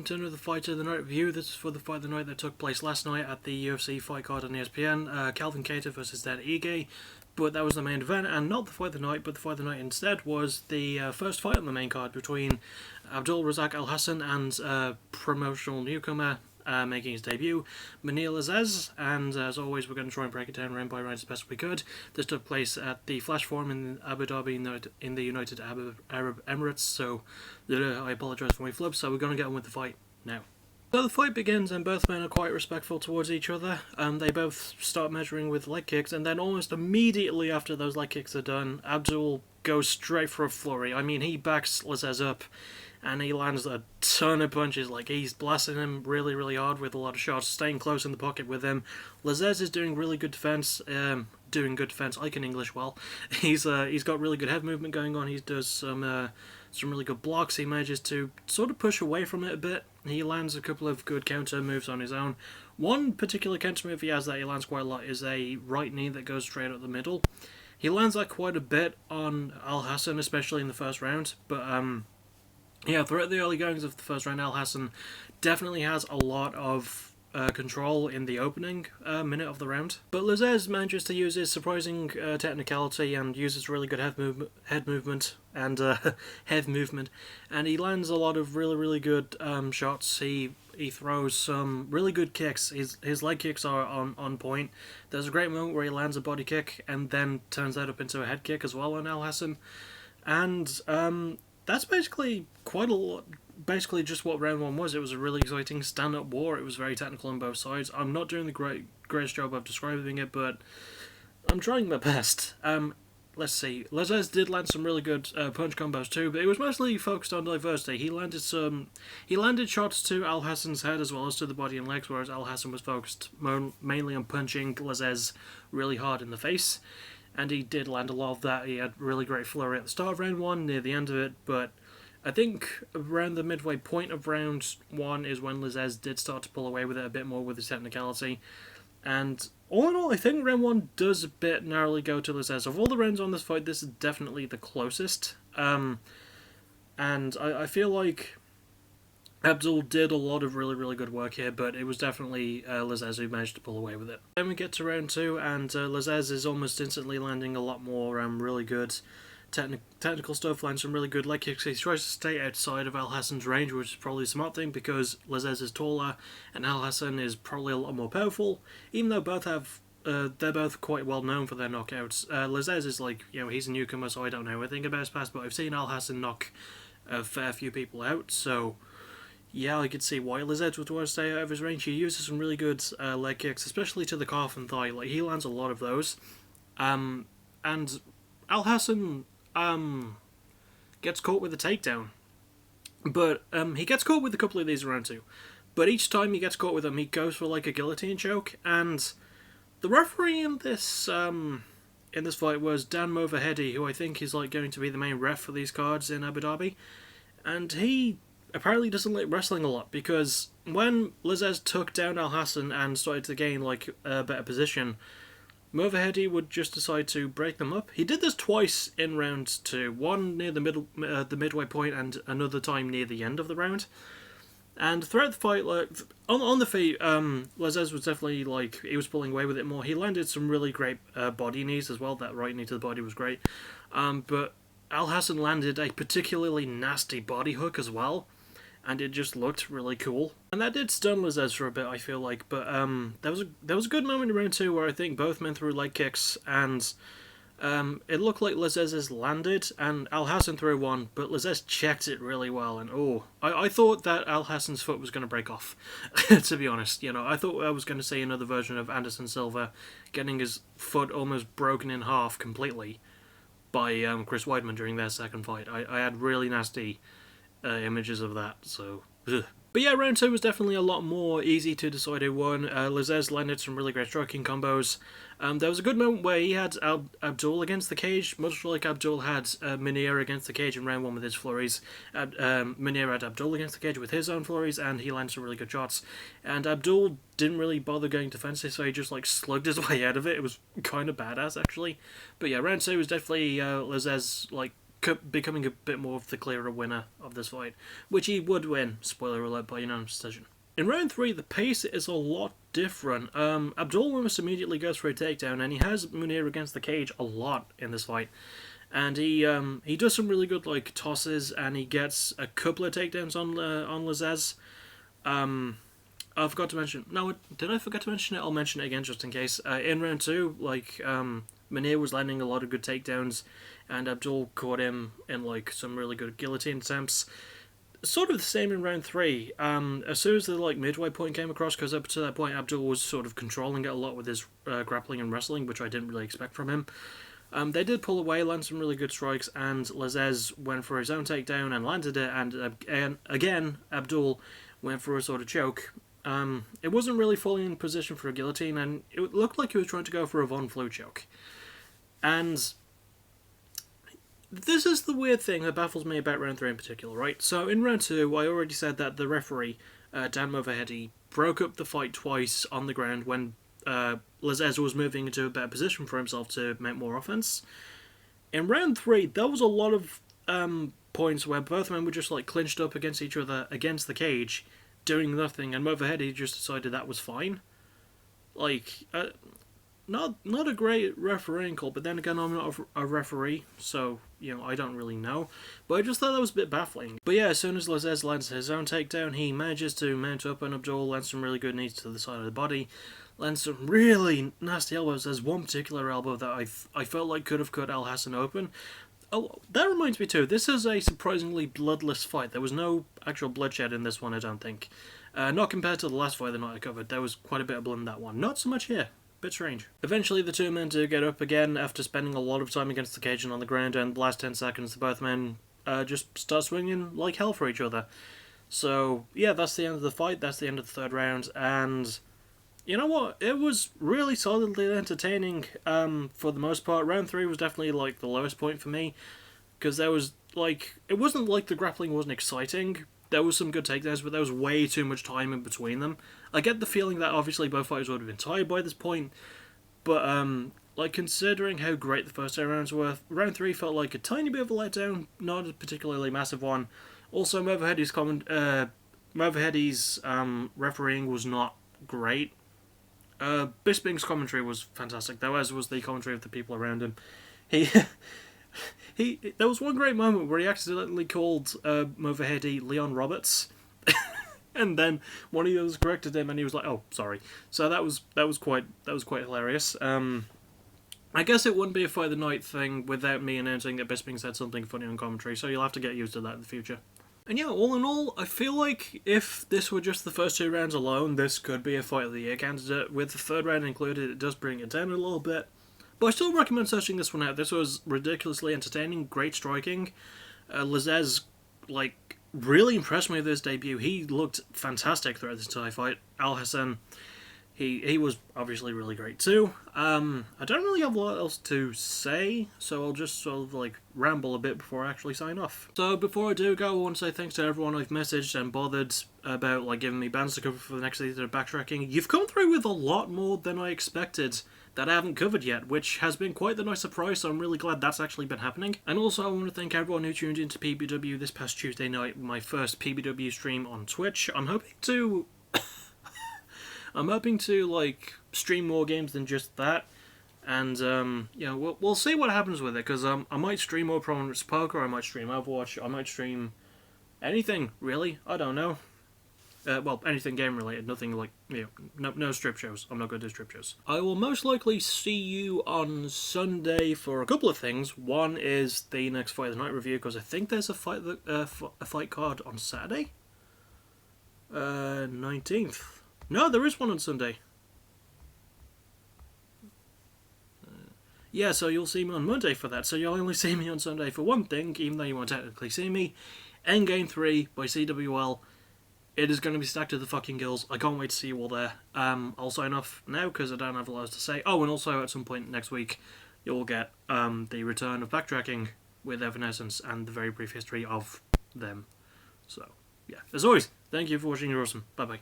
welcome to another Fight of the Night review. This is for the Fight of the Night that took place last night at the UFC fight card on ESPN. Calvin Kattar versus Dan Ige, but that was the main event, and not the Fight of the Night, but the Fight of the Night instead was the first fight on the main card between Abdul Razak Alhassan and promotional newcomer making his debut, Mounir Lezzaz, and as always we're going to try and break it down round by round as best we could. This took place at the Flash Forum in Abu Dhabi in the United Arab Emirates, so I apologise for my flub, so we're going to get on with the fight now. So the fight begins and both men are quite respectful towards each other. They both start measuring with leg kicks, and then almost immediately after those leg kicks are done, Abdul goes straight for a flurry. I mean, he backs Lezzaz up and he lands a ton of punches. Like, he's blasting him really, really hard with a lot of shots, staying close in the pocket with him. Lezzaz is doing really good defense. I can English well. He's got really good head movement going on. He does some really good blocks. He manages to sort of push away from it a bit. He lands a couple of good counter moves on his own. One particular counter move he has that he lands quite a lot is a right knee that goes straight up the middle. He lands that quite a bit on Alhassan, especially in the first round, but yeah, throughout the early goings of the first round, Alhassan definitely has a lot of control in the opening minute of the round. But Lezzaz manages to use his surprising technicality and uses really good head movement, and he lands a lot of really, really good shots. He throws some really good kicks. His leg kicks are on point. There's a great moment where he lands a body kick and then turns that up into a head kick as well on Alhassan. And that's basically quite a lot. Basically just what round one was. It was a really exciting stand-up war. It was very technical on both sides. I'm not doing the greatest job of describing it, but I'm trying my best. Let's see. Lezzaz did land some really good punch combos too, but it was mostly focused on diversity. He landed shots to Alhassan's head as well as to the body and legs, whereas Alhassan was focused mainly on punching Lezzaz really hard in the face. And he did land a lot of that. He had really great flurry at the start of round one, near the end of it, but I think around the midway point of round one is when Lezzaz did start to pull away with it a bit more with his technicality. And all in all, I think round one does a bit narrowly go to Lezzaz. Of all the rounds on this fight, this is definitely the closest. And I feel like Abdul did a lot of really, really good work here, but it was definitely Lezzaz who managed to pull away with it. Then we get to round two, and Lezzaz is almost instantly landing a lot more really good technical stuff, lands some really good leg kicks. He tries to stay outside of Alhassan's range, which is probably a smart thing because Lezzaz is taller and Alhassan is probably a lot more powerful, even though they're both quite well known for their knockouts. Lezzaz is like, he's a newcomer, so I don't know anything about his past, but I've seen Alhassan knock a fair few people out, so yeah, I could see why Lezzaz would want to stay out of his range. He uses some really good leg kicks, especially to the calf and thigh. Like, he lands a lot of those. And Alhassan gets caught with a takedown. But he gets caught with a couple of these around too. But each time he gets caught with them, he goes for like a guillotine choke. And the referee in this fight was Dan Moverheady, who I think is like going to be the main ref for these cards in Abu Dhabi. And he apparently doesn't like wrestling a lot, because when Lezzaz took down Alhassan and started to gain like a better position, Moverheady would just decide to break them up. He did this twice in round two, one near the midway point and another time near the end of the round. And throughout the fight, like on the feet, Lezzaz was definitely like, he was pulling away with it more. He landed some really great body knees as well. That right knee to the body was great, but Alhassan landed a particularly nasty body hook as well, and it just looked really cool. And that did stun Lezzaz for a bit, I feel like, but there was a good moment in round two where I think both men threw leg kicks, and it looked like Lezzaz's landed, and Alhassan threw one, but Lezzaz checked it really well, and I thought that Alhassan's foot was going to break off, to be honest. I thought I was going to see another version of Anderson Silva getting his foot almost broken in half completely by Chris Weidman during their second fight. I had really nasty images of that, so ugh. But yeah, round two was definitely a lot more easy to decide who won. Lezzaz landed some really great striking combos. There was a good moment where he had Abdul against the cage, much like Abdul had Mounir against the cage in round one with his flurries. Mounir had Abdul against the cage with his own flurries, and he landed some really good shots. And Abdul didn't really bother going defensive, so he just like slugged his way out of it. It was kind of badass, actually. But yeah, round two was definitely Lezzaz like becoming a bit more of the clearer winner of this fight, which he would win, spoiler alert, by unanimous decision. In round 3, the pace is a lot different. Abdul almost immediately goes for a takedown, and he has Mounir against the cage a lot in this fight. And he does some really good like tosses, and he gets a couple of takedowns on Lezzaz. I forgot to mention. No, did I forget to mention it? I'll mention it again just in case. In round 2, like Mounir was landing a lot of good takedowns, and Abdul caught him in like some really good guillotine attempts. Sort of the same in round 3. As soon as the like midway point came across, because up to that point Abdul was sort of controlling it a lot with his grappling and wrestling, which I didn't really expect from him. They did pull away, land some really good strikes, and Lezzaz went for his own takedown and landed it, and again Abdul went for a sort of choke. It wasn't really fully in position for a guillotine, and it looked like he was trying to go for a Von Flue choke. And this is the weird thing that baffles me about round 3 in particular, right? So in round 2, I already said that the referee, Dan Moverheady, broke up the fight twice on the ground when Lezzaz was moving into a better position for himself to make more offense. In round 3, there was a lot of points where both men were just like clinched up against each other against the cage, doing nothing, and Moverheady just decided that was fine. Like, not a great refereeing call, but then again, I'm not a referee, so, you know, I don't really know. But I just thought that was a bit baffling. But yeah, as soon as Lezzaz lands his own takedown, he manages to mount up on Abdul, lands some really good knees to the side of the body, lands some really nasty elbows. There's one particular elbow that I felt like could have cut Alhassan open. Oh, that reminds me too, this is a surprisingly bloodless fight. There was no actual bloodshed in this one, I don't think. Not compared to the last fight the night I covered. There was quite a bit of blood in that one. Not so much here. Bit strange. Eventually the two men do get up again after spending a lot of time against the cage and on the ground, and the last 10 seconds the both men just start swinging like hell for each other. So yeah, that's the end of the fight, that's the end of the third round, and you know what, it was really solidly entertaining for the most part. Round 3 was definitely like the lowest point for me, because there was like, it wasn't like the grappling wasn't exciting. There was some good takedowns, but there was way too much time in between them. I get the feeling that obviously both fighters would have been tired by this point, but like considering how great the first 2 rounds were, round 3 felt like a tiny bit of a letdown, not a particularly massive one. Also, Moverheady's refereeing was not great. Bisping's commentary was fantastic, though, as was the commentary of the people around him. There was one great moment where he accidentally called Moverheady Leon Roberts, and then one of those corrected him, and he was like, "Oh, sorry." So that was quite hilarious. I guess it wouldn't be a fight of the night thing without me announcing that Bisping said something funny on commentary, so you'll have to get used to that in the future. And yeah, all in all, I feel like if this were just the first 2 rounds alone, this could be a fight of the year candidate. With the third round included, it does bring it down a little bit. But I still recommend searching this one out. This was ridiculously entertaining, great striking. Lezzaz, like, really impressed me with his debut. He looked fantastic throughout this entire fight. Alhassan, he was obviously really great too. I don't really have a lot else to say, so I'll just sort of like ramble a bit before I actually sign off. So before I do go, I want to say thanks to everyone I've messaged and bothered about like giving me bands to cover for the next season of Backtracking. You've come through with a lot more than I expected that I haven't covered yet, which has been quite the nice surprise, so I'm really glad that's actually been happening. And also I want to thank everyone who tuned into PBW this past Tuesday night, my first PBW stream on Twitch. I'm hoping to like stream more games than just that, and you know, we'll see what happens with it, because I might stream more Prominence Poker, I might stream Overwatch, I might stream anything really, I don't know. Well, anything game related, nothing like, you know, no strip shows. I'm not going to do strip shows. I will most likely see you on Sunday for a couple of things. One is the next Fight of the Night review, because I think there's a fight card on Saturday? 19th. No, there is one on Sunday. Yeah, so you'll see me on Monday for that. So you'll only see me on Sunday for one thing, even though you won't technically see me. Endgame 3 by CWL. It is going to be stacked to the fucking gills. I can't wait to see you all there. I'll sign off now because I don't have a lot to say. Oh, and also at some point next week, you'll get the return of Backtracking with Evanescence and the very brief history of them. So, yeah. As always, thank you for watching. You're awesome. Bye-bye.